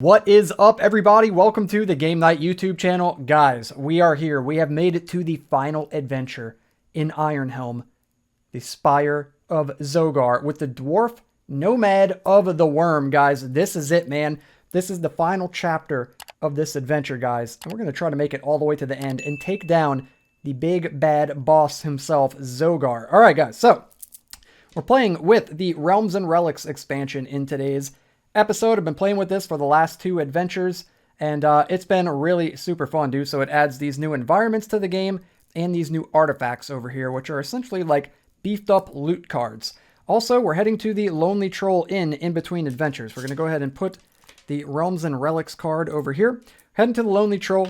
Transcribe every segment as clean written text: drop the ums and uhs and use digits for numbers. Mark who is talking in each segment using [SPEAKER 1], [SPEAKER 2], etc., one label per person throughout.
[SPEAKER 1] What is up, everybody? Welcome to the Game Night YouTube channel. Guys, we are here. We have made it to the final adventure in Iron Helm, the Spire of Zogar, with the Dwarf Nomad of the Worm, guys. This is it, man. This is the final chapter of this adventure, guys. And we're going to try to make it all the way to the end and take down the big bad boss himself, Zogar. All right, guys. So we're playing with the Realms and Relics expansion in today's episode. I've been playing with this for the last two adventures, and it's been really super fun, dude. So it adds these new environments to the game and these new artifacts over here, which are essentially like beefed up loot cards. Also, we're heading to the Lonely Troll Inn in between adventures. We're going to go ahead and put the Realms and Relics card over here. Heading to the Lonely Troll.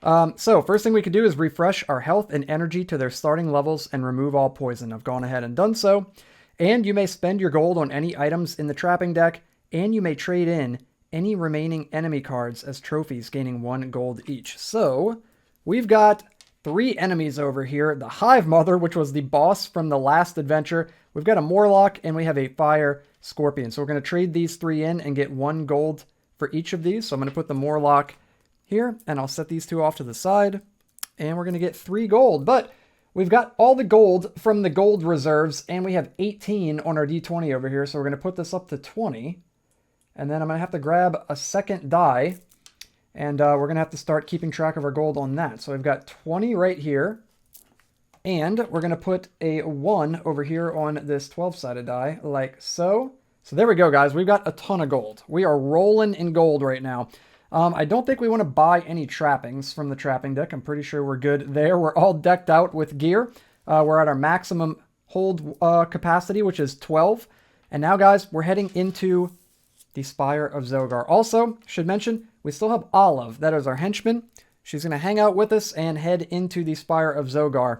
[SPEAKER 1] So first thing we can do is refresh our health and energy to their starting levels and remove all poison. I've gone ahead and done so. And you may spend your gold on any items in the trapping deck, and you may trade in any remaining enemy cards as trophies, gaining 1 gold each. So we've got 3 enemies over here. The Hive Mother, which was the boss from the last adventure. We've got a Morlock, and we have a Fire Scorpion. So we're going to trade these 3 in and get 1 gold for each of these. So I'm going to put the Morlock here, and I'll set these 2 off to the side, and we're going to get 3 gold. But we've got all the gold from the gold reserves, and we have 18 on our D20 over here. So we're going to put this up to 20. And then I'm going to have to grab a second die, and we're going to have to start keeping track of our gold on that. So we've got 20 right here, and we're going to put a 1 over here on this 12-sided die, like so. So there we go, guys. We've got a ton of gold. We are rolling in gold right now. I don't think we want to buy any trappings from the trapping deck. I'm pretty sure we're good there. We're all decked out with gear. We're at our maximum hold capacity, which is 12. And now, guys, we're heading into the Spire of Zogar. Also, should mention, we still have Olive. That is our henchman. She's going to hang out with us and head into the Spire of Zogar.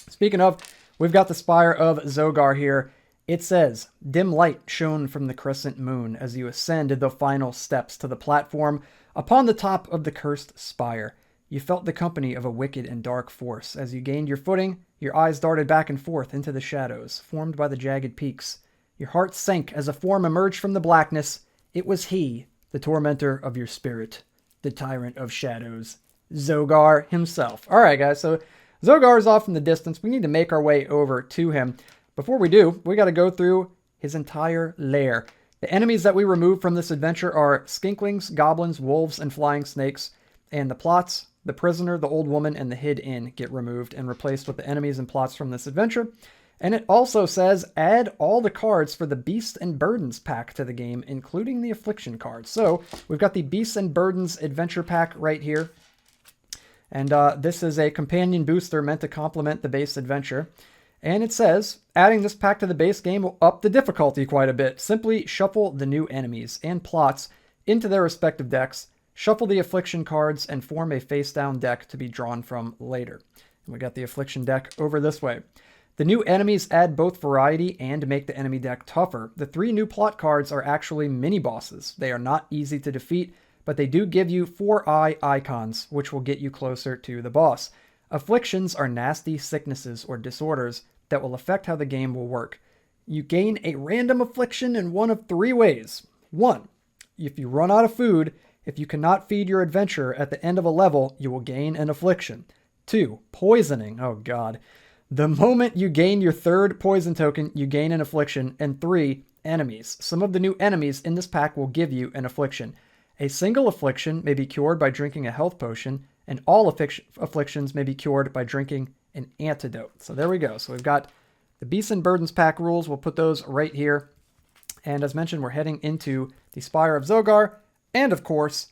[SPEAKER 1] Speaking of, we've got the Spire of Zogar here. It says, dim light shone from the crescent moon as you ascended the final steps to the platform upon the top of the cursed spire. You felt the company of a wicked and dark force. As you gained your footing, your eyes darted back and forth into the shadows, formed by the jagged peaks. Your heart sank as a form emerged from the blackness. It was he, the tormentor of your spirit, the tyrant of shadows, Zogar himself. All right, guys, so Zogar is off in the distance. We need to make our way over to him. Before we do, we got to go through his entire lair. The enemies that we remove from this adventure are skinklings, goblins, wolves, and flying snakes. And the plots, the prisoner, the old woman, and the hid inn get removed and replaced with the enemies and plots from this adventure. And it also says, add all the cards for the Beasts and Burdens pack to the game, including the Affliction cards. So we've got the Beasts and Burdens adventure pack right here. And this is a companion booster meant to complement the base adventure. And it says, adding this pack to the base game will up the difficulty quite a bit. Simply shuffle the new enemies and plots into their respective decks, shuffle the Affliction cards, and form a face-down deck to be drawn from later. And we got the Affliction deck over this way. The new enemies add both variety and make the enemy deck tougher. The 3 new plot cards are actually mini-bosses. They are not easy to defeat, but they do give you 4-eye icons, which will get you closer to the boss. Afflictions are nasty sicknesses or disorders that will affect how the game will work. You gain a random affliction in one of 3 ways. 1. If you run out of food, if you cannot feed your adventurer at the end of a level, you will gain an affliction. 2. Poisoning. Oh god. The moment you gain your 3rd poison token, you gain an affliction. And 3, enemies. Some of the new enemies in this pack will give you an affliction. A single affliction may be cured by drinking a health potion, and all afflictions may be cured by drinking an antidote. So there we go. So we've got the Beasts and Burdens pack rules. We'll put those right here. And as mentioned, we're heading into the Spire of Zogar. And of course,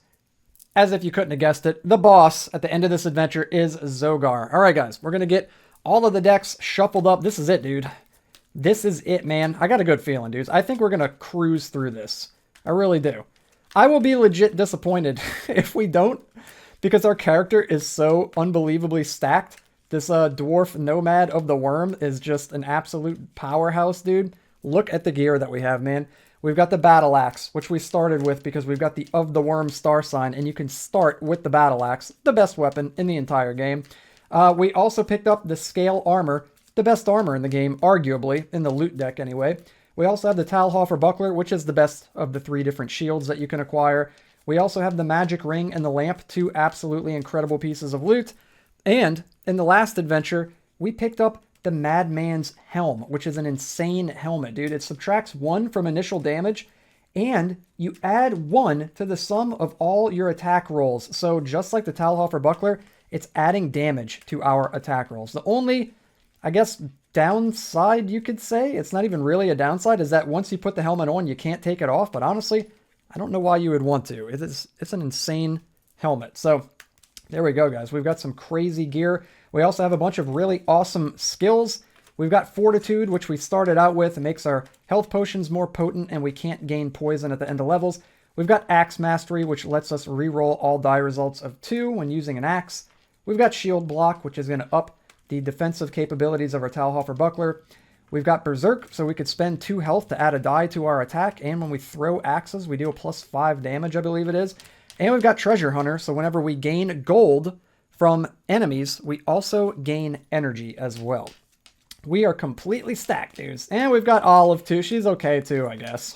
[SPEAKER 1] as if you couldn't have guessed it, the boss at the end of this adventure is Zogar. All right, guys, we're going to get all of the decks shuffled up. This is it, dude. This is it, man. I got a good feeling, dudes. I think we're going to cruise through this. I really do. I will be legit disappointed if we don't, because our character is so unbelievably stacked. This Dwarf Nomad of the Worm is just an absolute powerhouse, dude. Look at the gear that we have, man. We've got the Battle Axe, which we started with because we've got the Of the Worm star sign, and you can start with the Battle Axe, the best weapon in the entire game. We also picked up the Scale Armor, the best armor in the game, arguably, in the loot deck anyway. We also have the Talhofer Buckler, which is the best of the 3 different shields that you can acquire. We also have the magic ring and the lamp, two absolutely incredible pieces of loot. And in the last adventure, we picked up the Madman's Helm, which is an insane helmet, dude. It subtracts 1 from initial damage, and you add 1 to the sum of all your attack rolls. So just like the Talhofer Buckler, it's adding damage to our attack rolls. The only, I guess, downside you could say, it's not even really a downside, is that once you put the helmet on, you can't take it off. But honestly, I don't know why you would want to. It's an insane helmet. So there we go, guys. We've got some crazy gear. We also have a bunch of really awesome skills. We've got Fortitude, which we started out with. It makes our health potions more potent, and we can't gain poison at the end of levels. We've got Axe Mastery, which lets us reroll all die results of 2 when using an axe. We've got Shield Block, which is going to up the defensive capabilities of our Talhofer Buckler. We've got Berserk, so we could spend 2 health to add a die to our attack, and when we throw axes, we deal +5 damage, I believe it is. And we've got Treasure Hunter, so whenever we gain gold from enemies, we also gain energy as well. We are completely stacked, dudes. And we've got Olive, too. She's okay, too, I guess.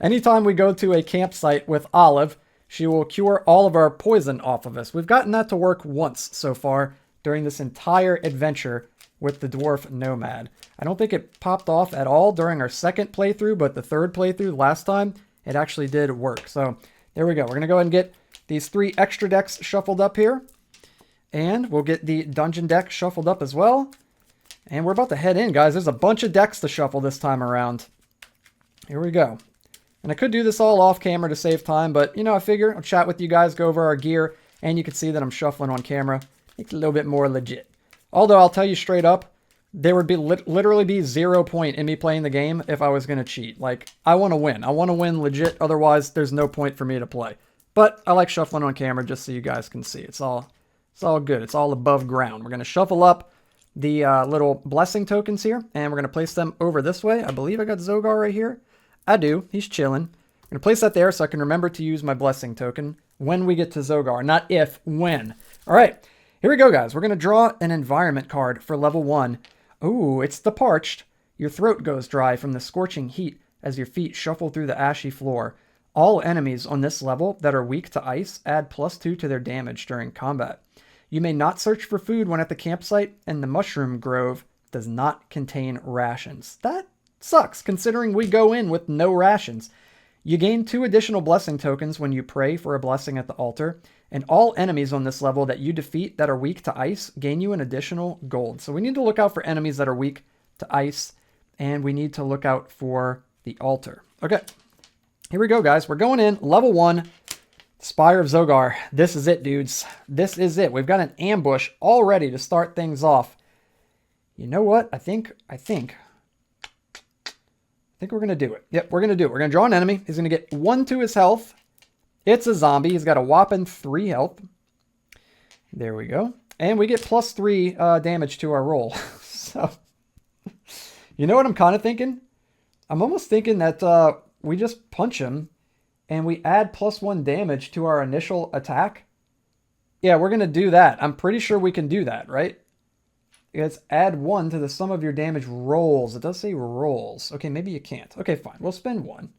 [SPEAKER 1] Anytime we go to a campsite with Olive, she will cure all of our poison off of us. We've gotten that to work once so far during this entire adventure with the Dwarf Nomad. I don't think it popped off at all during our second playthrough, but the third playthrough last time, it actually did work. So there we go. We're going to go ahead and get these 3 extra decks shuffled up here. And we'll get the dungeon deck shuffled up as well. And we're about to head in, guys. There's a bunch of decks to shuffle this time around. Here we go. And I could do this all off camera to save time, but, you know, I figure I'll chat with you guys, go over our gear, and you can see that I'm shuffling on camera. It's a little bit more legit. Although, I'll tell you straight up, there would be literally be 0 point in me playing the game if I was going to cheat. Like, I want to win. I want to win legit. Otherwise, there's no point for me to play. But I like shuffling on camera just so you guys can see. It's all good. It's all above ground. We're going to shuffle up the little blessing tokens here, and we're going to place them over this way. I believe I got Zogar right here. I do. He's chilling. I'm going to place that there so I can remember to use my blessing token when we get to Zogar. Not if, when. All right. Here we go, guys. We're going to draw an environment card for level 1. Ooh, it's the Parched. Your throat goes dry from the scorching heat as your feet shuffle through the ashy floor. All enemies on this level that are weak to ice add +2 to their damage during combat. You may not search for food when at the campsite, and the Mushroom Grove does not contain rations. That sucks, considering we go in with no rations. You gain 2 additional blessing tokens when you pray for a blessing at the altar, and all enemies on this level that you defeat that are weak to ice gain you an additional gold. So we need to look out for enemies that are weak to ice, and we need to look out for the altar. Okay, here we go, guys. We're going in, level 1. Spire of Zogar. This is it, dudes. This is it. We've got an ambush all ready to start things off. You know what? I think we're going to do it. Yep, we're going to do it. We're going to draw an enemy. He's going to get 1 to his health. It's a zombie. He's got a whopping 3 health. There we go. And we get +3 damage to our roll. So, you know what I'm kind of thinking? I'm almost thinking that we just punch him and we add +1 damage to our initial attack. Yeah, we're going to do that. I'm pretty sure we can do that, right? It's add 1 to the sum of your damage rolls. It does say rolls. Okay, maybe you can't. Okay, fine. We'll spend 1.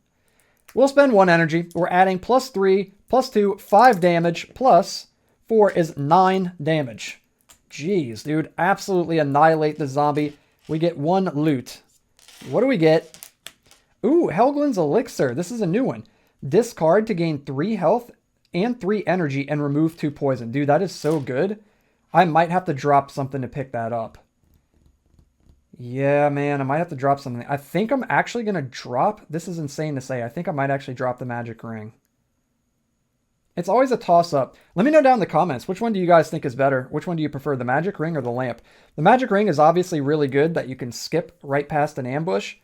[SPEAKER 1] We'll spend 1 energy. We're adding +3, +2, 5 damage, +4 is 9 damage. Jeez, dude. Absolutely annihilate the zombie. We get 1 loot. What do we get? Ooh, Helglin's Elixir. This is a new one. Discard to gain 3 health and 3 energy and remove 2 poison. Dude, that is so good. I might have to drop something to pick that up. Yeah, man, I might have to drop something. I think I'm actually going to drop... This is insane to say. I think I might actually drop the magic ring. It's always a toss-up. Let me know down in the comments, which one do you guys think is better? Which one do you prefer, the magic ring or the lamp? The magic ring is obviously really good that you can skip right past an ambush,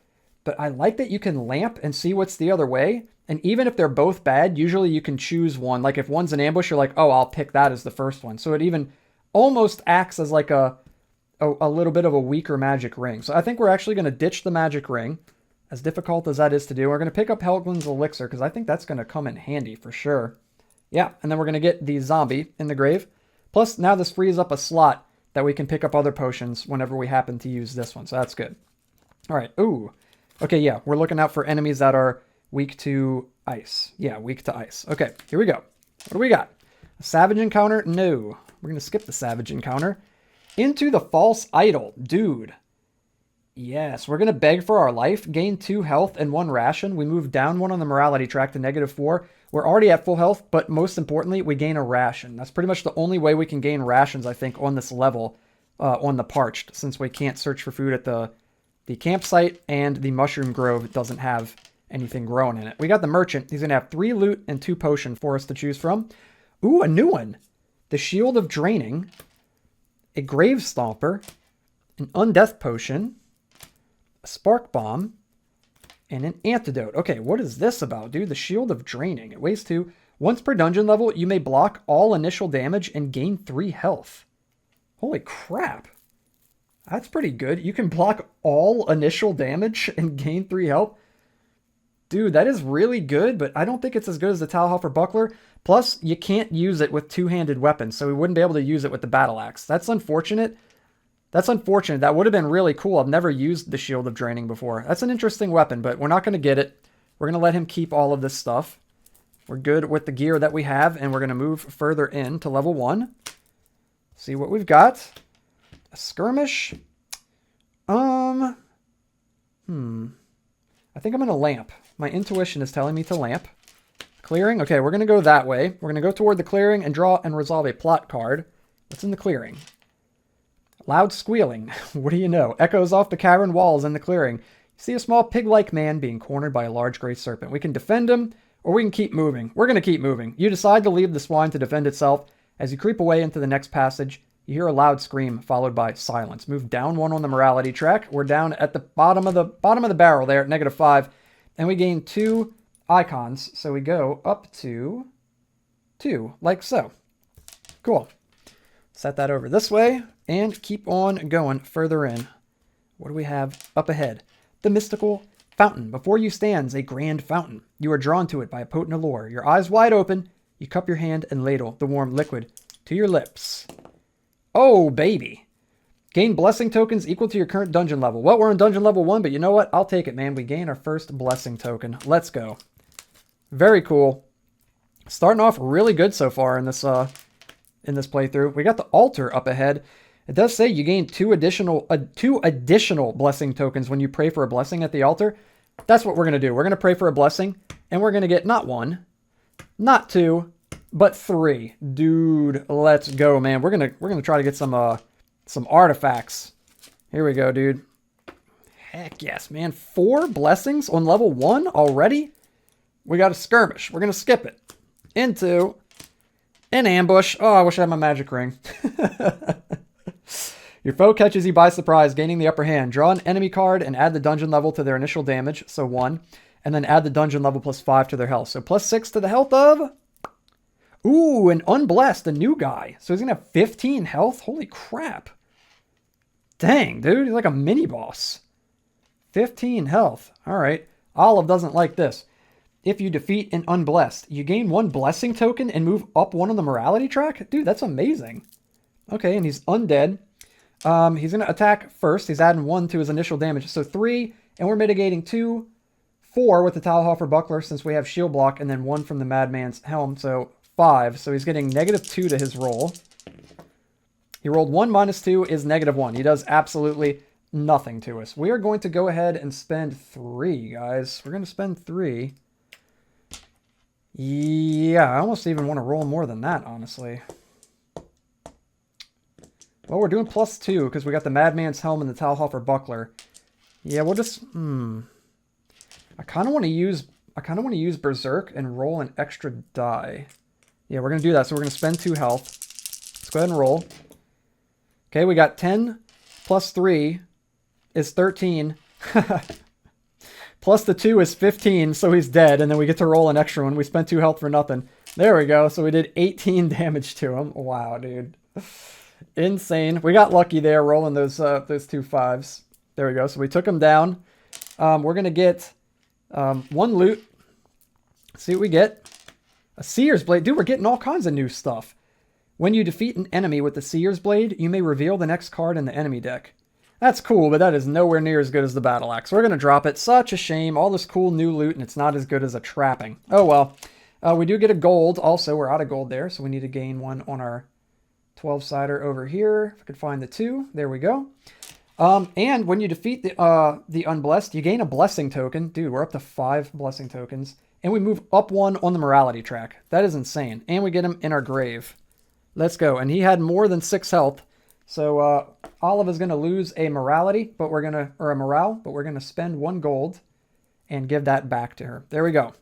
[SPEAKER 1] but I like that you can lamp and see what's the other way. And even if they're both bad, usually you can choose one. Like if one's an ambush, you're like, oh, I'll pick that as the first one. So it even almost acts as like a little bit of a weaker magic ring. So I think we're actually going to ditch the magic ring, as difficult as that is to do. We're going to pick up Helglin's Elixir because I think that's going to come in handy for sure. Yeah, and then we're going to get the zombie in the grave. Plus, now this frees up a slot that we can pick up other potions whenever we happen to use this one. So that's good. All right. Ooh. Okay, yeah. We're looking out for enemies that are Weak to ice. Yeah, weak to ice. Okay, here we go. What do we got? A savage encounter? No. We're going to skip the savage encounter. Into the false idol. Dude. Yes, we're going to beg for our life. Gain 2 health and 1 ration. We move down 1 on the morality track to -4. We're already at full health, but most importantly, we gain a ration. That's pretty much the only way we can gain rations, I think, on this level, on the Parched, since we can't search for food at the campsite, and the Mushroom Grove doesn't have anything growing in it. We got the Merchant. He's going to have 3 loot and 2 potion for us to choose from. Ooh, a new one. The Shield of Draining, a Grave Stomper, an Undeath Potion, a Spark Bomb, and an Antidote. Okay, what is this about, dude? The Shield of Draining. It weighs 2. Once per dungeon level, you may block all initial damage and gain 3 health. Holy crap. That's pretty good. You can block all initial damage and gain 3 health. Dude, that is really good, but I don't think it's as good as the Talhoffer Buckler. Plus, you can't use it with 2-handed weapons, so we wouldn't be able to use it with the Battle Axe. That's unfortunate. That's unfortunate. That would have been really cool. I've never used the Shield of Draining before. That's an interesting weapon, but we're not going to get it. We're going to let him keep all of this stuff. We're good with the gear that we have, and we're going to move further in to level 1. See what we've got. A skirmish. I think I'm going to lamp. My intuition is telling me to lamp. Clearing. Okay, we're going to go that way. We're going to go toward the clearing and draw and resolve a plot card. What's in the clearing? Loud squealing. What do you know? Echoes off the cavern walls in the clearing. You see a small pig-like man being cornered by a large gray serpent. We can defend him, or we can keep moving. We're going to keep moving. You decide to leave the swine to defend itself. As you creep away into the next passage, you hear a loud scream, followed by silence. Move down 1 on the morality track. We're down at the bottom of the barrel there at -5, and we gain 2 icons. So we go up to 2, like so. Cool. Set that over this way, and keep on going further in. What do we have up ahead? The mystical fountain. Before you stands a grand fountain. You are drawn to it by a potent allure. Your eyes wide open, you cup your hand and ladle the warm liquid to your lips. Oh, baby. Gain blessing tokens equal to your current dungeon level. Well, we're on dungeon level 1, but you know what? I'll take it, man. We gain our first blessing token. Let's go. Very cool. Starting off really good so far in this playthrough. We got the altar up ahead. It does say you gain 2 additional blessing tokens when you pray for a blessing at the altar. That's what we're going to do. We're going to pray for a blessing, and we're going to get not 1, not 2, but 3. Dude, let's go, man. We're going to try to get some artifacts. Here we go, dude. Heck yes, man. 4 blessings on level 1 already? We got a skirmish. We're going to skip it. Into an ambush. Oh, I wish I had my magic ring. Your foe catches you by surprise, gaining the upper hand. Draw an enemy card and add the dungeon level to their initial damage, so 1. And then add the dungeon level +5 to their health. So +6 to the health of... Ooh, an Unblessed, a new guy. So he's going to have 15 health? Holy crap. Dang, dude. He's like a mini-boss. 15 health. All right. Olive doesn't like this. If you defeat an Unblessed, you gain 1 blessing token and move up 1 on the morality track? Dude, that's amazing. Okay, and he's undead. He's going to attack first. He's adding 1 to his initial damage. So 3, and we're mitigating 2, 4 with the Talhoffer Buckler since we have shield block, and then 1 from the Madman's Helm, so 5. So he's getting -2 to his roll. He rolled 1 -2 is -1. He does absolutely nothing to us. We are going to go ahead and spend 3, guys. We're going to spend 3. Yeah, I almost even want to roll more than that, honestly. Well, we're doing +2 because we got the Madman's Helm and the Talhoffer Buckler. Yeah, we'll just... I kind of want to use Berserk and roll an extra die. Yeah, we're going to do that. So we're going to spend 2 health. Let's go ahead and roll. Okay, we got 10 plus 3 is 13. Plus the 2 is 15, so he's dead. And then we get to roll an extra one. We spent 2 health for nothing. There we go. So we did 18 damage to him. Wow, dude. Insane. We got lucky there rolling those 2 5s. There we go. So we took him down. We're going to get 1 loot. See what we get. A Seer's Blade. Dude, we're getting all kinds of new stuff. When you defeat an enemy with the Seer's Blade, you may reveal the next card in the enemy deck. That's cool, but that is nowhere near as good as the battle axe. We're going to drop it. Such a shame. All this cool new loot, and it's not as good as a trapping. Oh, well. We do get a gold. Also, we're out of gold there, so we need to gain one on our 12-sider over here. If I could find the 2. There we go. And when you defeat the Unblessed, you gain a blessing token. Dude, we're up to 5 blessing tokens. And we move up 1 on the morality track. That is insane. And we get him in our grave. Let's go. And he had more than 6 health. So Olive is going to lose a morality, but we're going to, or a morale, but we're going to spend 1 gold and give that back to her. There we go.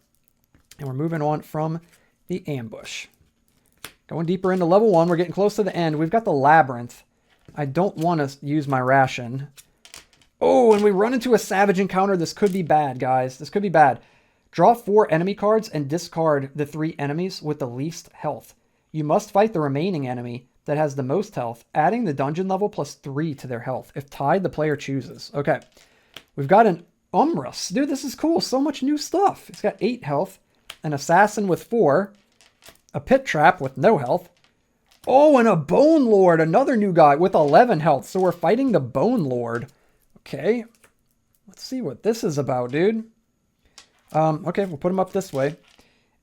[SPEAKER 1] And we're moving on from the ambush. Going deeper into level 1. We're getting close to the end. We've got the labyrinth. I don't want to use my ration. Oh, and we run into a savage encounter. This could be bad, guys. This could be bad. Draw 4 enemy cards and discard the 3 enemies with the least health. You must fight the remaining enemy that has the most health, adding the dungeon level plus 3 to their health. If tied, the player chooses. Okay. We've got an Umrus. Dude, this is cool. So much new stuff. It's got 8 health, an assassin with 4, a pit trap with no health. Oh, and a Bone Lord, another new guy with 11 health. So we're fighting the Bone Lord. Okay. Let's see what this is about, dude. Okay, we'll put him up this way.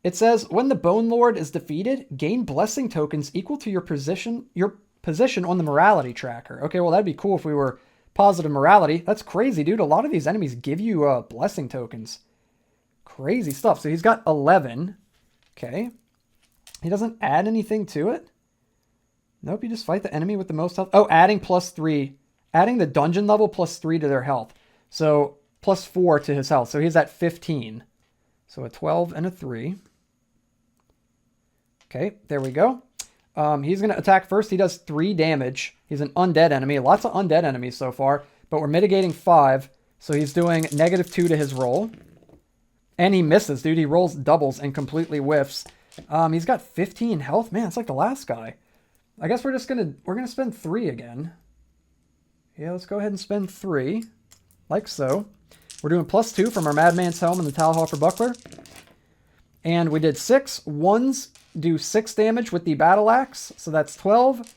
[SPEAKER 1] It says, when the Bone Lord is defeated, gain blessing tokens equal to your position on the morality tracker. Okay, well, that'd be cool if we were positive morality. That's crazy, dude. A lot of these enemies give you blessing tokens. Crazy stuff. So he's got 11. Okay. He doesn't add anything to it. Nope, you just fight the enemy with the most health. Oh, adding plus 3. Adding the dungeon level plus 3 to their health. So plus 4 to his health. So he's at 15. So a 12 and a 3. Okay, there we go. He's going to attack first. He does 3 damage. He's an undead enemy. Lots of undead enemies so far. But we're mitigating 5. So he's doing -2 to his roll. And he misses, dude. He rolls doubles and completely whiffs. He's got 15 health. Man, it's like the last guy. I guess we're gonna spend 3 again. Yeah, let's go ahead and spend 3. Like so. We're doing +2 from our Madman's Helm and the Talhoffer Buckler. And we did 6. 1s do 6 damage with the Battle Axe. So that's 12.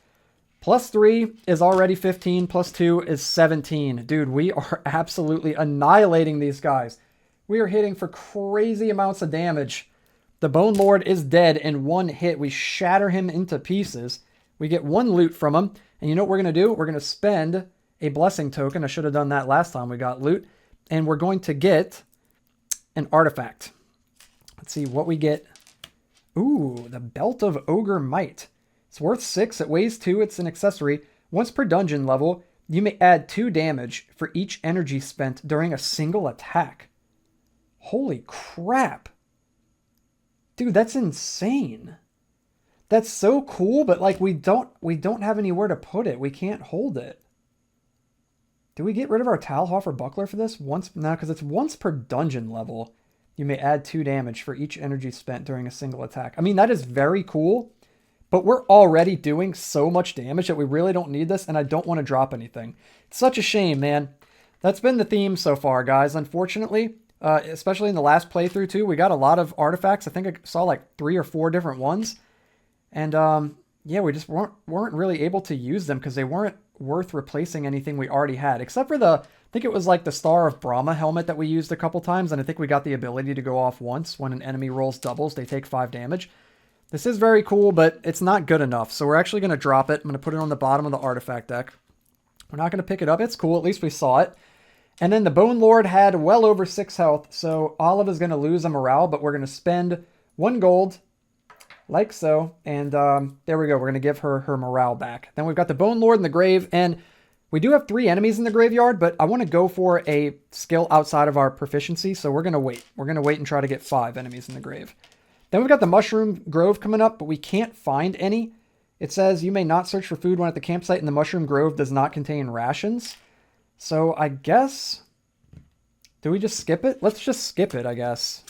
[SPEAKER 1] +3 is already 15. +2 is 17. Dude, we are absolutely annihilating these guys. We are hitting for crazy amounts of damage. The Bone Lord is dead in 1 hit. We shatter him into pieces. We get 1 loot from him. And you know what we're going to do? We're going to spend a blessing token. I should have done that last time we got loot. And we're going to get an artifact. Let's see what we get. Ooh, the Belt of Ogre Might. It's worth 6. It weighs 2. It's an accessory. Once per dungeon level, you may add 2 damage for each energy spent during a single attack. Holy crap. Dude, that's insane. That's so cool, but like we don't have anywhere to put it. We can't hold it. Do we get rid of our Talhoffer Buckler for this? Once no, because it's once per dungeon level. You may add 2 damage for each energy spent during a single attack. I mean, that is very cool, but we're already doing so much damage that we really don't need this, and I don't want to drop anything. It's such a shame, man. That's been the theme so far, guys. Unfortunately, especially in the last playthrough too, we got a lot of artifacts. I think I saw like 3 or 4 different ones. And yeah, we just weren't really able to use them because they weren't worth replacing anything we already had. Except for I think it was like the Star of Brahma helmet that we used a couple times. And I think we got the ability to go off once. When an enemy rolls doubles, they take 5 damage. This is very cool, but it's not good enough. So we're actually going to drop it. I'm going to put it on the bottom of the artifact deck. We're not going to pick it up. It's cool. At least we saw it. And then the Bone Lord had well over 6 health. So Olive is going to lose a morale, but we're going to spend 1 gold. Like so, and there we go. We're going to give her her morale back. Then we've got the Bone Lord in the grave, and we do have 3 enemies in the graveyard, but I want to go for a skill outside of our proficiency, so we're going to wait. We're going to wait and try to get 5 enemies in the grave. Then we've got the Mushroom Grove coming up, but we can't find any. It says you may not search for food when at the campsite, and the Mushroom Grove does not contain rations. So I guess, do we just skip it? Let's just skip it, I guess.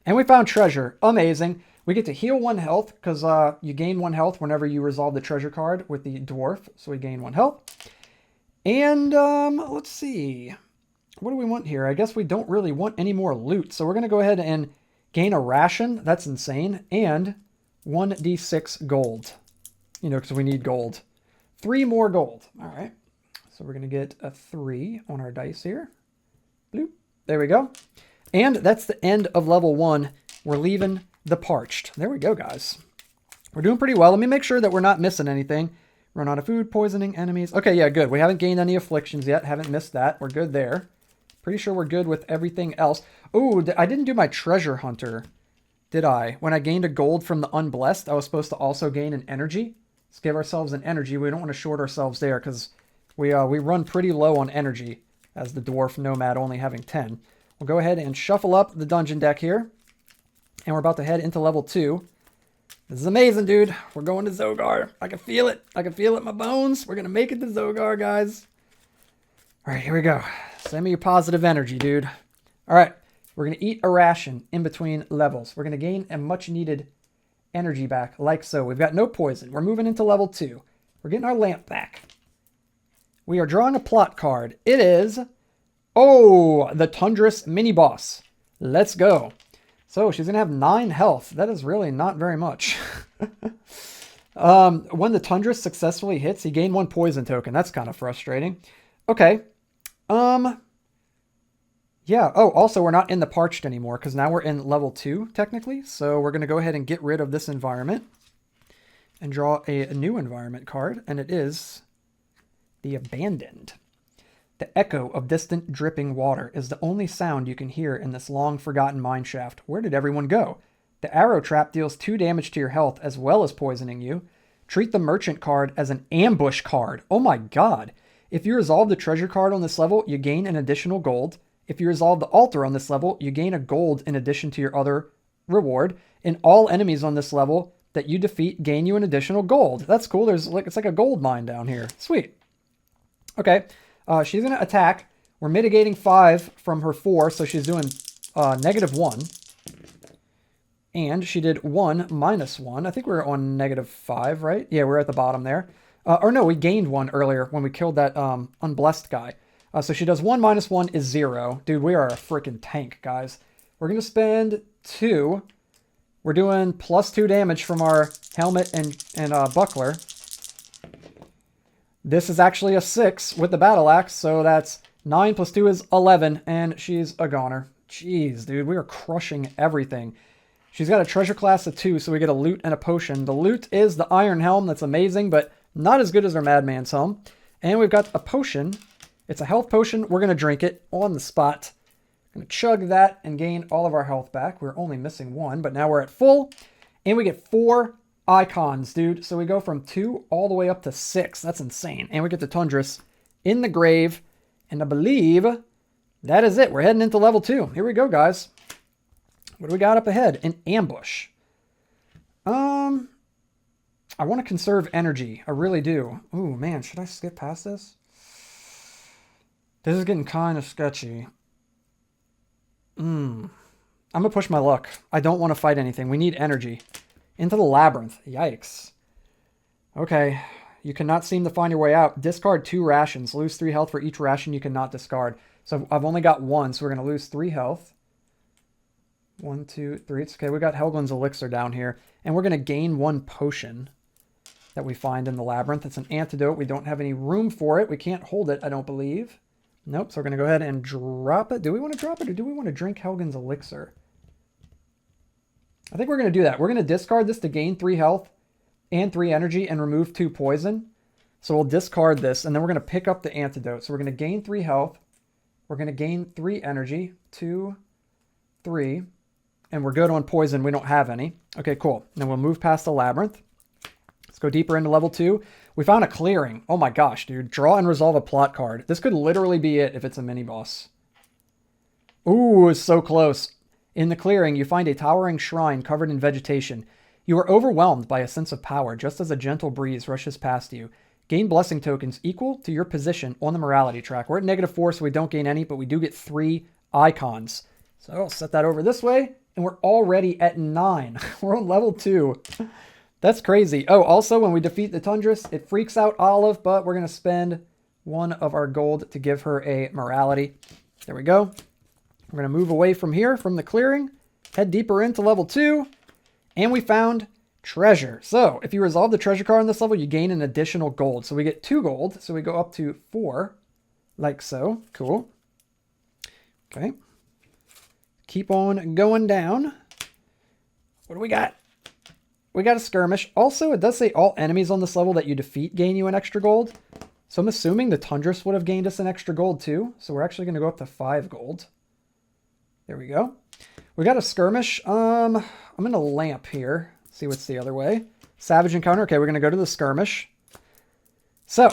[SPEAKER 1] And we found treasure. Amazing. We get to heal 1 health because you gain 1 health whenever you resolve the treasure card with the dwarf. So we gain 1 health. And let's see. What do we want here? I guess we don't really want any more loot. So we're going to go ahead and gain a ration. That's insane. And 1d6 gold. You know, because we need gold. 3 more gold. All right. So we're going to get a 3 on our dice here. Bloop. There we go. And that's the end of level 1. We're leaving the parched. There we go, guys. We're doing pretty well. Let me make sure that we're not missing anything. Run out of food, poisoning, enemies. Okay, yeah, good. We haven't gained any afflictions yet. Haven't missed that. We're good there. Pretty sure we're good with everything else. Oh, I didn't do my treasure hunter, did I? When I gained a gold from the unblessed, I was supposed to also gain an energy. Let's give ourselves an energy. We don't want to short ourselves there because we run pretty low on energy as the Dwarf Nomad only having 10. We'll go ahead and shuffle up the dungeon deck here. And we're about to head into level 2. This is amazing, dude. We're going to Zogar. I can feel it. I can feel it in my bones. We're going to make it to Zogar, guys. All right, here we go. Send me your positive energy, dude. All right, we're going to eat a ration in between levels. We're going to gain a much-needed energy back, like so. We've got no poison. We're moving into level 2. We're getting our lamp back. We are drawing a plot card. It is, oh, the Tundris mini-boss. Let's go. So she's going to have 9 health. That is really not very much. When the Tundris successfully hits, he gained 1 poison token. That's kind of frustrating. Okay. Yeah. Oh, also, we're not in the parched anymore because now we're in level 2, technically. So we're going to go ahead and get rid of this environment and draw a new environment card. And it is the Abandoned. The echo of distant dripping water is the only sound you can hear in this long-forgotten mineshaft. Where did everyone go? The arrow trap deals 2 damage to your health as well as poisoning you. Treat the merchant card as an ambush card. Oh my god. If you resolve the treasure card on this level, you gain an additional gold. If you resolve the altar on this level, you gain a gold in addition to your other reward. And all enemies on this level that you defeat gain you an additional gold. That's cool. It's like a gold mine down here. Sweet. Okay. She's going to attack. We're mitigating 5 from her 4, so she's doing -1. And she did 1 minus 1. I think we're on -5, right? Yeah, we're at the bottom there. Or no, we gained 1 earlier when we killed that unblessed guy. So she does 1 minus 1 is 0. Dude, we are a freaking tank, guys. We're going to spend 2. We're doing +2 damage from our helmet and buckler. This is actually a 6 with the battle axe, so that's 9 plus 2 is 11, and she's a goner. Jeez, dude, we are crushing everything. She's got a treasure class of 2, so we get a loot and a potion. The loot is the Iron Helm. That's amazing, but not as good as our Madman's Helm. And we've got a potion. It's a health potion. We're going to drink it on the spot. I'm going to chug that and gain all of our health back. We're only missing 1, but now we're at full. And we get 4 icons, dude. So we go from 2 all the way up to 6. That's insane. And we get the Tundris in the grave. And I believe that is it. We're heading into level 2. Here we go, guys. What do we got up ahead? An ambush. I want to conserve energy. I really do. Ooh, man. Should I skip past this? This is getting kind of sketchy. I'm going to push my luck. I don't want to fight anything. We need energy. Into the labyrinth. Yikes. Okay. You cannot seem to find your way out. Discard 2 rations. Lose 3 health for each ration you cannot discard. So I've only got 1, so we're going to lose 3 health. 1, 2, 3. It's okay. We got Helglin's elixir down here. And we're going to gain 1 potion that we find in the labyrinth. It's an antidote. We don't have any room for it. We can't hold it, I don't believe. Nope. So we're going to go ahead and drop it. Do we want to drop it, or do we want to drink Helglin's elixir? I think we're going to do that. We're going to discard this to gain 3 health and 3 energy and remove 2 poison. So we'll discard this, and then we're going to pick up the antidote. So we're going to gain 3 health. We're going to gain 3 energy. 2, 3. And we're good on poison. We don't have any. Okay, cool. Then we'll move past the labyrinth. Let's go deeper into level 2. We found a clearing. Oh my gosh, dude. Draw and resolve a plot card. This could literally be it if it's a mini-boss. Ooh, it's so close. In the clearing, you find a towering shrine covered in vegetation. You are overwhelmed by a sense of power just as a gentle breeze rushes past you. Gain blessing tokens equal to your position on the morality track. We're at -4, so we don't gain any, but we do get 3 icons. So I'll set that over this way, and we're already at 9. We're on level 2. That's crazy. Oh, also, when we defeat the Tundris, it freaks out Olive, but we're going to spend 1 of our gold to give her a morality. There we go. We're going to move away from here, from the clearing, head deeper into level 2, and we found Treasure. So if you resolve the treasure card on this level, you gain an additional gold. So we get 2 gold. So we go up to 4, like so. Cool. Okay. Keep on going down. What do we got? We got a skirmish. Also, it does say all enemies on this level that you defeat gain you an extra gold. So I'm assuming the Tundras would have gained us an extra gold too. So we're actually going to go up to 5 gold. There we go. We got a skirmish. I'm in a lamp here. See what's the other way. Savage encounter. Okay, we're going to go to the skirmish. So,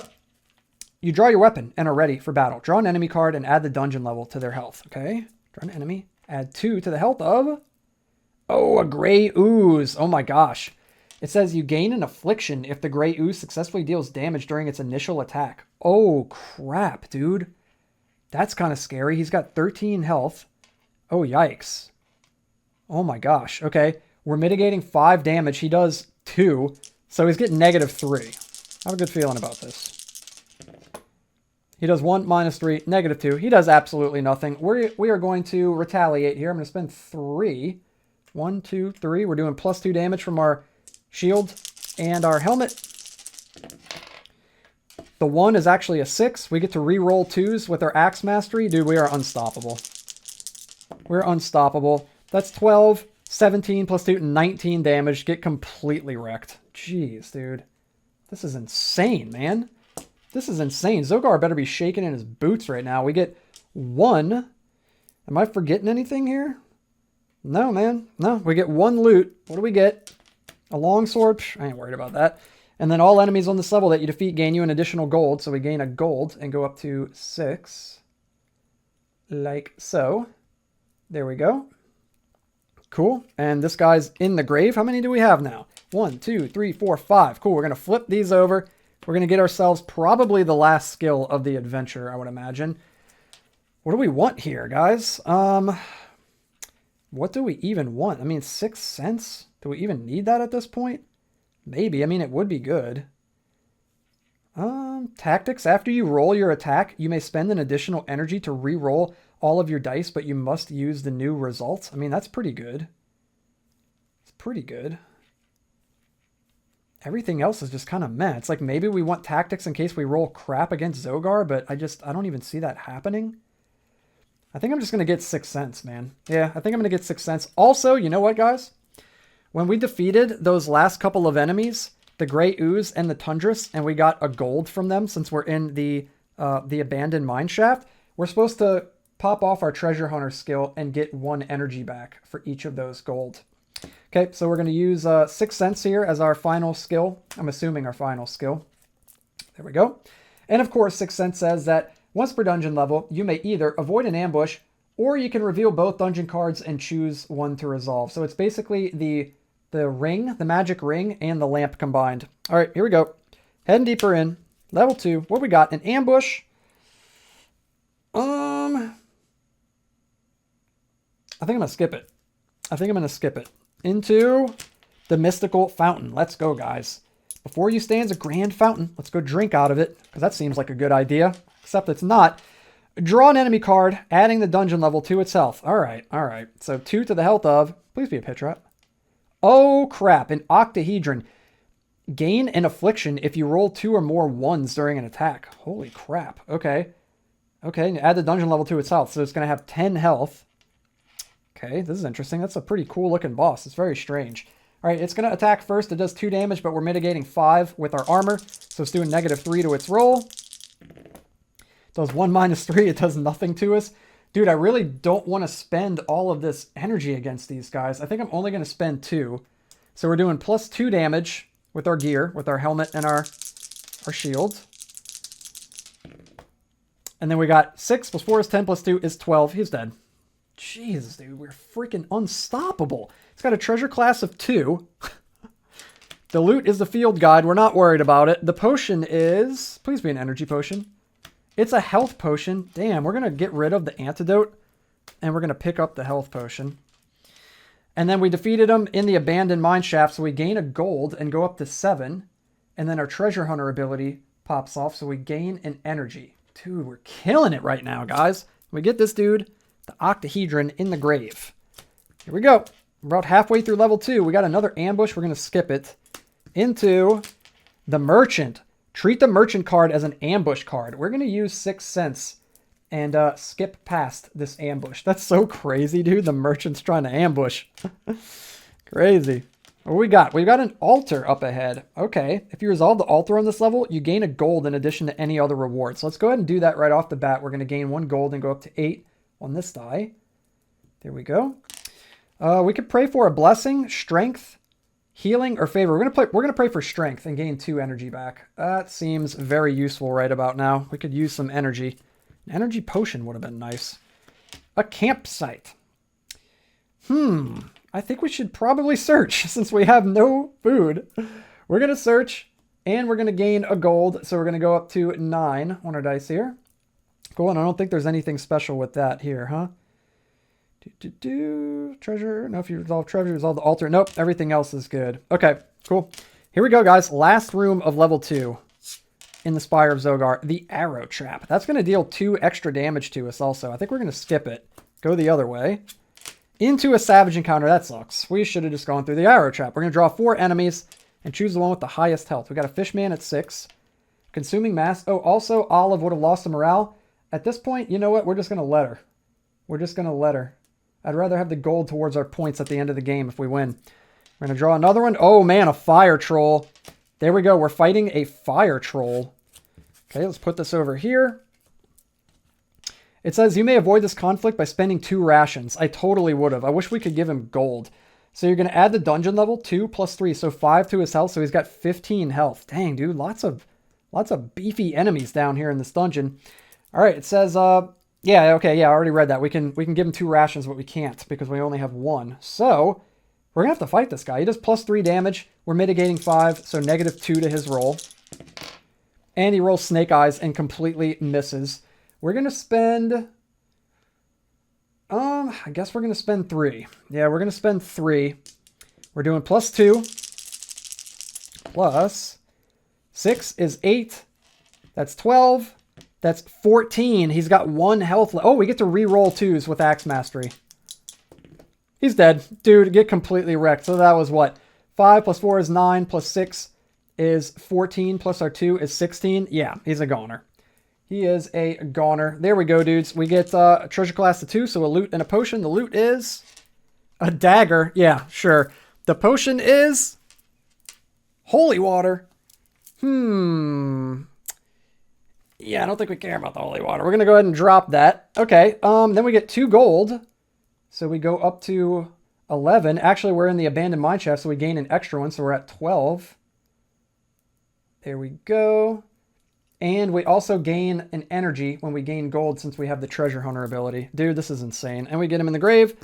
[SPEAKER 1] you draw your weapon and are ready for battle. Draw an enemy card and add the dungeon level to their health. Okay, draw an enemy. Add 2 to the health of... Oh, a gray ooze. Oh my gosh. It says you gain an affliction if the gray ooze successfully deals damage during its initial attack. Oh, crap, dude. That's kind of scary. He's got 13 health. Oh, yikes. Oh my gosh. Okay. We're mitigating 5 damage. He does 2. So he's getting -3. I have a good feeling about this. He does 1, -3, -2. He does absolutely nothing. We are going to retaliate here. I'm going to spend 3. 1, 2, 3. We're doing +2 damage from our shield and our helmet. The 1 is actually a 6. We get to re-roll 2s with our axe mastery. Dude, we are unstoppable. We're unstoppable. That's 12. 17 + 2, 19 damage. Get completely wrecked. Jeez, dude. This is insane, man. This is insane. Zogar better be shaking in his boots right now. We get 1. Am I forgetting anything here? No, man. No, we get 1 loot. What do we get? A longsword? Psh, I ain't worried about that. And then all enemies on this level that you defeat gain you an additional gold. So we gain a gold and go up to 6. Like so. There we go. Cool. And this guy's in the grave. How many do we have now? 1, 2, 3, 4, 5. Cool. We're going to flip these over. We're going to get ourselves probably the last skill of the adventure, I would imagine. What do we want here, guys? What do we even want? I mean, 6 cents? Do we even need that at this point? Maybe. I mean, it would be good. Tactics. After you roll your attack, you may spend an additional energy to re-roll all of your dice, but you must use the new results. I mean, that's pretty good. It's pretty good. Everything else is just kind of meh. It's like maybe we want tactics in case we roll crap against Zogar, but I don't even see that happening. I think I'm just going to get 6 cents, man. Yeah, I think I'm going to get 6 cents. Also, you know what, guys? When we defeated those last couple of enemies, the Grey Ooze and the Tundras, and we got a gold from them since we're in the abandoned mine shaft, we're supposed to pop off our treasure hunter skill and get 1 energy back for each of those gold. Okay, so we're going to use 6 cents here as our final skill. I'm assuming our final skill. There we go. And of course, 6 cents says that once per dungeon level, you may either avoid an ambush or you can reveal both dungeon cards and choose one to resolve. So it's basically the ring, the magic ring, and the lamp combined. All right, here we go. Heading deeper in. Level 2. What we got? An ambush. I think I'm going to skip it. I think I'm going to skip it. Into the mystical fountain. Let's go, guys. Before you stands a grand fountain. Let's go drink out of it, because that seems like a good idea. Except it's not. Draw an enemy card, adding the dungeon level to its health. All right, all right. So 2 to the health of... Please be a pitch rat. Oh, crap. An octahedron. Gain an affliction if you roll 2 or more 1s during an attack. Holy crap. Okay. Okay, add the dungeon level to its health. So it's going to have 10 health. Okay, this is interesting. That's a pretty cool looking boss. It's very strange. All right, it's going to attack first. It does 2 damage, but we're mitigating 5 with our armor. So it's doing -3 to its roll. It does 1 -3. It does nothing to us. Dude, I really don't want to spend all of this energy against these guys. I think I'm only going to spend 2. So we're doing +2 damage with our gear, with our helmet and our shield. And then we got 6 + 4 is 10 + 2 is 12. He's dead. Jesus, dude, we're freaking unstoppable. It's got a treasure class of 2. The loot is the field guide. We're not worried about it. The potion is... Please be an energy potion. It's a health potion. Damn, we're going to get rid of the antidote. And we're going to pick up the health potion. And then we defeated him in the abandoned mine shaft. So we gain a gold and go up to 7. And then our treasure hunter ability pops off. So we gain an energy. Dude, we're killing it right now, guys. We get this dude... The octahedron in the grave. Here we go. about halfway through level 2. We got another ambush. We're going to skip it into the merchant. Treat the merchant card as an ambush card. We're going to use 6 cents and skip past this ambush. That's so crazy, dude. The merchant's trying to ambush. Crazy. What we got? We've got an altar up ahead. Okay. If you resolve the altar on this level, you gain a gold in addition to any other reward. So let's go ahead and do that right off the bat. We're going to gain 1 gold and go up to 8 on this die. There we go. We could pray for a blessing, strength, healing, or favor. We're gonna pray for strength and gain 2 energy back. That seems very useful right about now. We could use some energy. An energy potion would have been nice. A campsite. I think we should probably search since we have no food. We're gonna search and we're gonna gain a gold. So we're gonna go up to 9 on our dice here. Cool, and I don't think there's anything special with that here, huh? Treasure. No, if you resolve treasure, resolve the altar. Nope, everything else is good. Okay, cool. Here we go, guys. Last room of level 2 in the Spire of Zogar. The arrow trap. That's going to deal 2 extra damage to us also. I think we're going to skip it. Go the other way. Into a savage encounter. That sucks. We should have just gone through the arrow trap. We're going to draw 4 enemies and choose the one with the highest health. We got a fishman at 6. Consuming mass. Oh, also, Olive would have lost the morale. At this point, you know what? We're just going to let her. We're just going to let her. I'd rather have the gold towards our points at the end of the game if we win. We're going to draw another one. Oh, man, a fire troll. There we go. We're fighting a fire troll. Okay, let's put this over here. It says you may avoid this conflict by spending 2 rations. I totally would have. I wish we could give him gold. So you're going to add the dungeon level, 2 plus 3, so 5 to his health. So he's got 15 health. Dang, dude, lots of beefy enemies down here in this dungeon. All right, it says... Yeah, okay, yeah, I already read that. We can give him 2 rations, but we can't because we only have 1. So, we're going to have to fight this guy. He does plus 3 damage. We're mitigating 5, so negative 2 to his roll. And he rolls snake eyes and completely misses. We're going to spend... I guess we're going to spend 3. Yeah, we're going to spend 3. We're doing plus 2. Plus 6 is 8. That's 12. That's 14. He's got 1 health left. Oh, we get to re-roll 2s with Axe Mastery. He's dead. Dude, get completely wrecked. So that was what? 5 plus 4 is 9 plus 6 is 14 plus our 2 is 16. Yeah, he's a goner. He is a goner. There we go, dudes. We get a treasure class of 2, so a loot and a potion. The loot is a dagger. Yeah, sure. The potion is holy water. Yeah, I don't think we care about the holy water. We're going to go ahead and drop that. Okay, then we get 2 gold. So we go up to 11. Actually, we're in the abandoned mine shaft, so we gain an extra one, so we're at 12. There we go. And we also gain an energy when we gain gold since we have the treasure hunter ability. Dude, this is insane. And we get him in the grave,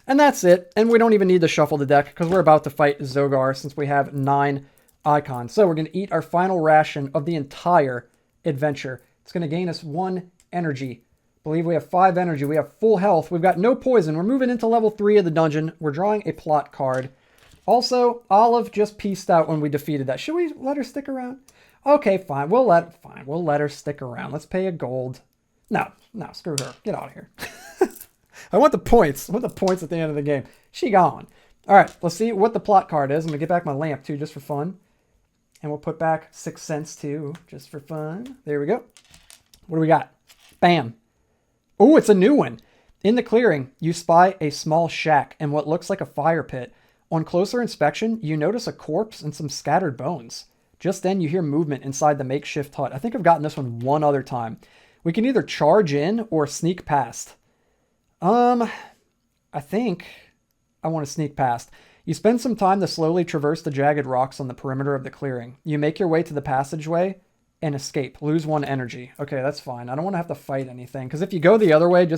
[SPEAKER 1] and that's it. And we don't even need to shuffle the deck because we're about to fight Zogar since we have 9 icons. So we're going to eat our final ration of the entire adventure. It's going to gain us 1 energy. I believe we have 5 energy. We have full health. We've got no poison. We're moving into level 3 of the dungeon. We're drawing a plot card. Also, Olive just pieced out when we defeated that. Should we let her stick around? Okay, fine. We'll let her stick around. Let's pay a gold. No, screw her. Get out of here. I want the points. I want the points at the end of the game. She gone. All right, let's see what the plot card is. I'm going to get back my lamp, too, just for fun. And we'll put back 6 cents, too, just for fun. There we go. What do we got? Bam. Oh, it's a new one. In the clearing, you spy a small shack and what looks like a fire pit. On closer inspection, you notice a corpse and some scattered bones. Just then, you hear movement inside the makeshift hut. I think I've gotten this one other time. We can either charge in or sneak past. I think I want to sneak past. You spend some time to slowly traverse the jagged rocks on the perimeter of the clearing. You make your way to the passageway and escape. Lose 1 energy. Okay, that's fine. I don't want to have to fight anything. Because if you go the other way,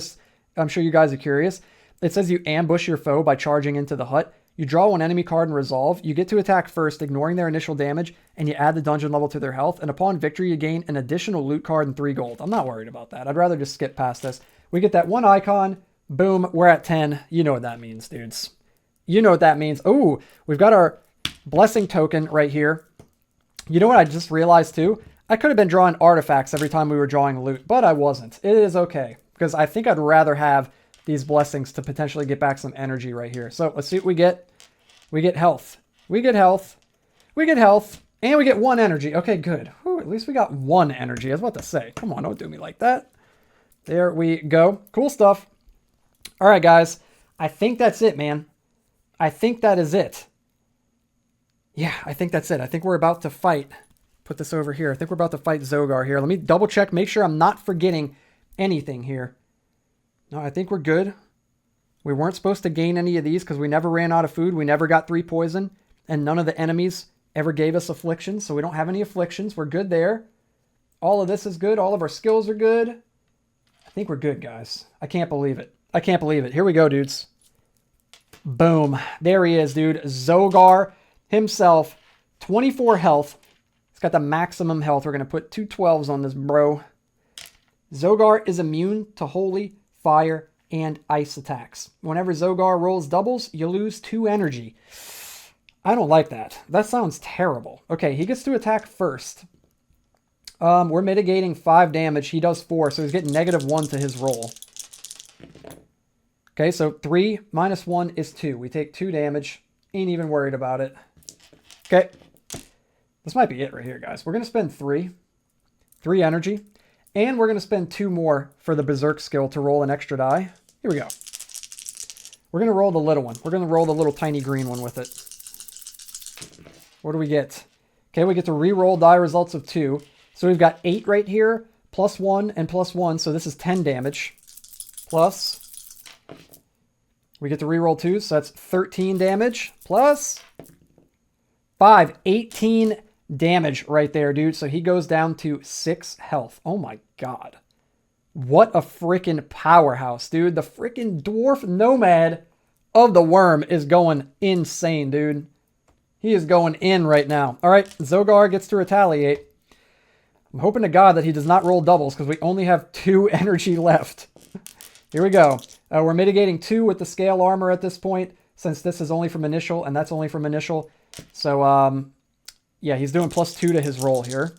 [SPEAKER 1] I'm sure you guys are curious. It says you ambush your foe by charging into the hut. You draw 1 enemy card and resolve. You get to attack first, ignoring their initial damage, and you add the dungeon level to their health. And upon victory, you gain an additional loot card and 3 gold. I'm not worried about that. I'd rather just skip past this. We get that 1 icon. Boom, we're at 10. You know what that means, dudes. You know what that means. Oh, we've got our blessing token right here. You know what I just realized too? I could have been drawing artifacts every time we were drawing loot, but I wasn't. It is okay, because I think I'd rather have these blessings to potentially get back some energy right here. So let's see what we get. We get health. We get health. We get health. And we get 1 energy. Okay, good. Whew, at least we got 1 energy. I was about to say. Come on, don't do me like that. There we go. Cool stuff. All right, guys. I think that's it, man. I think that is it. Yeah, I think that's it. I think we're about to fight. Put this over here. I think we're about to fight Zogar here. Let me double check. Make sure I'm not forgetting anything here. No, I think we're good. We weren't supposed to gain any of these because we never ran out of food. We never got 3 poison. And none of the enemies ever gave us afflictions. So we don't have any afflictions. We're good there. All of this is good. All of our skills are good. I think we're good, guys. I can't believe it. I can't believe it. Here we go, dudes. Boom. There he is, dude. Zogar himself. 24 health. He's got the maximum health. We're going to put 2 12s on this bro. Zogar is immune to holy, fire, and ice attacks. Whenever Zogar rolls doubles, you lose 2 energy. I don't like that. That sounds terrible. Okay, he gets to attack first. We're mitigating 5 damage. He does 4, so he's getting -1 to his roll. Okay, so 3 minus 1 is 2. We take 2 damage. Ain't even worried about it. Okay. This might be it right here, guys. We're going to spend 3 energy. And we're going to spend 2 more for the Berserk skill to roll an extra die. Here we go. We're going to roll the little one. We're going to roll the little tiny green one with it. What do we get? Okay, we get to re-roll die results of 2. So we've got 8 right here, +1 and +1. So this is 10 damage. Plus, we get to re-roll 2. So that's 13 damage. Plus 5, 18 damage right there, dude. So he goes down to 6 health. Oh my god. What a freaking powerhouse, dude. The freaking Dwarf Nomad of the Worm is going insane, dude. He is going in right now. All right, Zogar gets to retaliate. I'm hoping to God that he does not roll doubles because we only have 2 energy left. Here we go. We're mitigating 2 with the scale armor at this point since this is only from initial and that's only from initial. So, yeah, he's doing +2 to his roll here.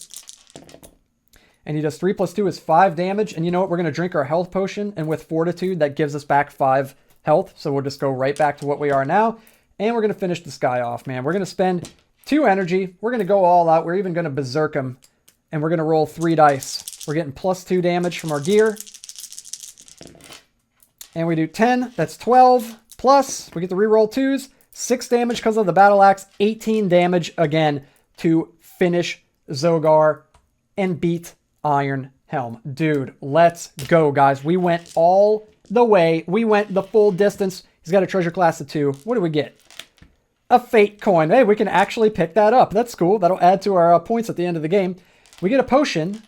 [SPEAKER 1] And he does 3 + 2 is 5 damage. And you know what? We're going to drink our health potion. And with Fortitude, that gives us back 5 health. So we'll just go right back to what we are now. And we're going to finish this guy off, man. We're going to spend 2 energy. We're going to go all out. We're even going to berserk him. And we're going to roll 3 dice. We're getting +2 damage from our gear. And we do 10. That's 12. Plus, we get to reroll 2s. 6 damage because of the battle axe. 18 damage again to finish Zogar and beat Iron Helm. Dude, let's go, guys. We went all the way. We went the full distance. He's got a treasure class of 2. What do we get? A fate coin. Hey, we can actually pick that up. That's cool. That'll add to our points at the end of the game. We get a potion.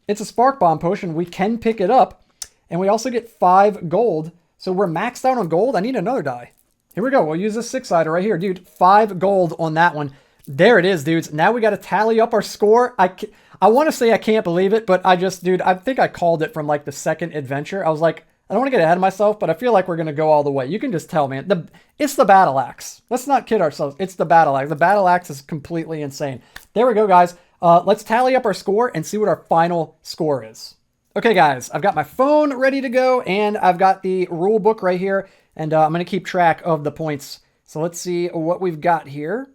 [SPEAKER 1] It's a spark bomb potion. We can pick it up. And we also get 5 gold. So we're maxed out on gold. I need another die. Here we go. We'll use this 6-sider right here. Dude, 5 gold on that one. There it is, dudes. Now we got to tally up our score. I want to say I can't believe it, but dude, I think I called it from like the second adventure. I was like, I don't want to get ahead of myself, but I feel like we're going to go all the way. You can just tell, man. It's the battle axe. Let's not kid ourselves. It's the battle axe. The battle axe is completely insane. There we go, guys. Let's tally up our score and see what our final score is. Okay, guys, I've got my phone ready to go, and I've got the rule book right here, and I'm going to keep track of the points. So let's see what we've got here.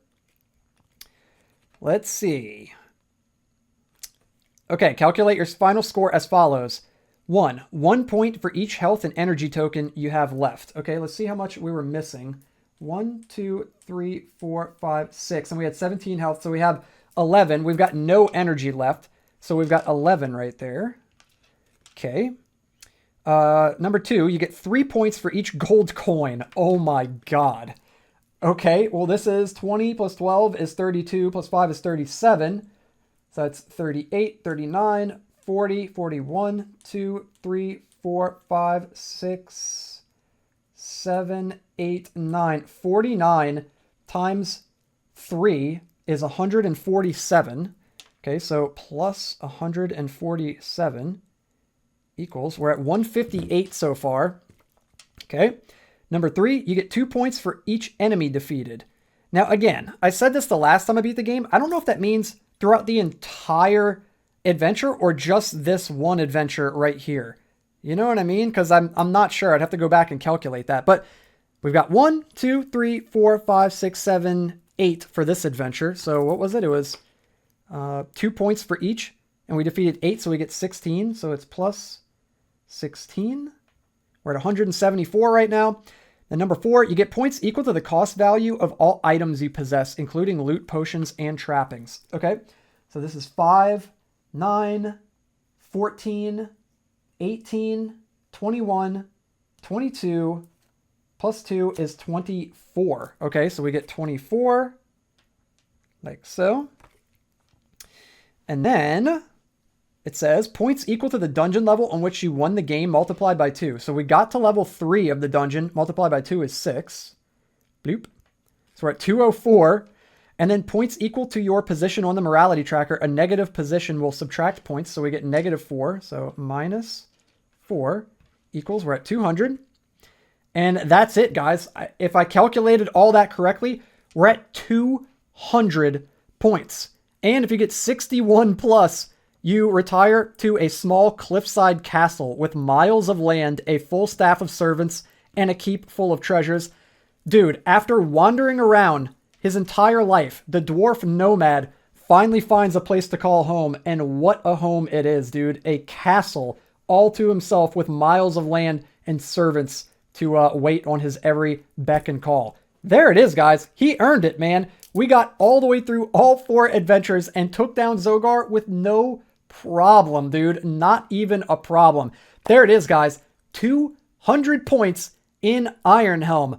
[SPEAKER 1] Let's see. Okay, calculate your final score as follows. 1 point for each health and energy token you have left. Okay, let's see how much we were missing. 1, 2, 3, 4, 5, 6. And we had 17 health, so we have 11. We've got no energy left, so we've got 11 right there. Okay. Number 2, you get 3 points for each gold coin. Oh my god. Okay, well this is 20 plus 12 is 32 plus 5 is 37. So that's 38, 39, 40, 41, 2, 3, 4, 5, 6, 7, 8, 9. 49 times 3 is 147. Okay, so plus 147 equals, we're at 158 so far. Okay. Number 3, you get 2 points for each enemy defeated. Now, again, I said this the last time I beat the game. I don't know if that means throughout the entire adventure or just this one adventure right here. You know what I mean? Because I'm not sure. I'd have to go back and calculate that. But we've got 1, 2, 3, 4, 5, 6, 7, 8 for this adventure. So what was it? It was 2 points for each. And we defeated 8, so we get 16. So it's plus 16. We're at 174 right now. Then number 4, you get points equal to the cost value of all items you possess, including loot, potions, and trappings. Okay, so this is 5, 9, 14, 18, 21, 22, plus 2 is 24. Okay, so we get 24, like so. And then it says points equal to the dungeon level on which you won the game multiplied by 2. So we got to level 3 of the dungeon. Multiplied by 2 is 6. Bloop. So we're at 204. And then points equal to your position on the morality tracker. A negative position will subtract points. So we get -4. So -4 equals, we're at 200. And that's it, guys. If I calculated all that correctly, we're at 200 points. And if you get 61 plus, you retire to a small cliffside castle with miles of land, a full staff of servants, and a keep full of treasures. Dude, after wandering around his entire life, the Dwarf Nomad finally finds a place to call home, and what a home it is, dude. A castle all to himself with miles of land and servants to wait on his every beck and call. There it is, guys. He earned it, man. We got all the way through all 4 adventures and took down Zogar with no problem, dude. Not even a problem. There it is, guys. 200 points in Iron Helm.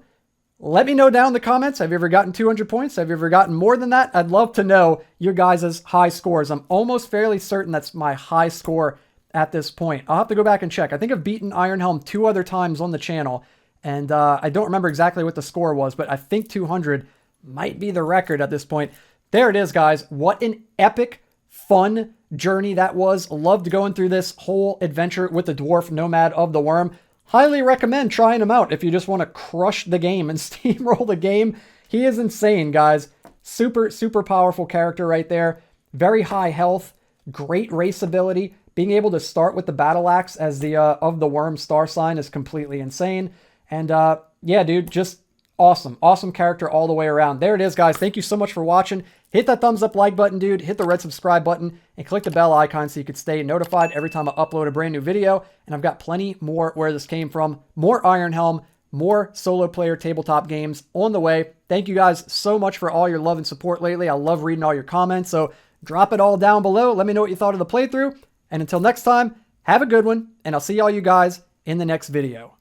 [SPEAKER 1] Let me know down in the comments. Have you ever gotten 200 points? Have you ever gotten more than that? I'd love to know your guys' high scores. I'm almost fairly certain that's my high score at this point. I'll have to go back and check. I think I've beaten Iron Helm 2 other times on the channel, and I don't remember exactly what the score was, but I think 200 might be the record at this point. There it is, guys. What an epic, fun journey that was. Loved going through this whole adventure with the Dwarf Nomad of the Worm. Highly recommend trying him out if you just want to crush the game and steamroll the game. He is insane, guys. Super, super powerful character right there. Very high health, great race ability. Being able to start with the battle axe as the of the Worm star sign is completely insane. And yeah, dude, just awesome. Awesome character all the way around. There it is, guys. Thank you so much for watching. Hit that thumbs up like button, dude. Hit the red subscribe button and click the bell icon so you can stay notified every time I upload a brand new video. And I've got plenty more where this came from. More Iron Helm, more solo player tabletop games on the way. Thank you guys so much for all your love and support lately. I love reading all your comments. So drop it all down below. Let me know what you thought of the playthrough. And until next time, have a good one. And I'll see all you guys in the next video.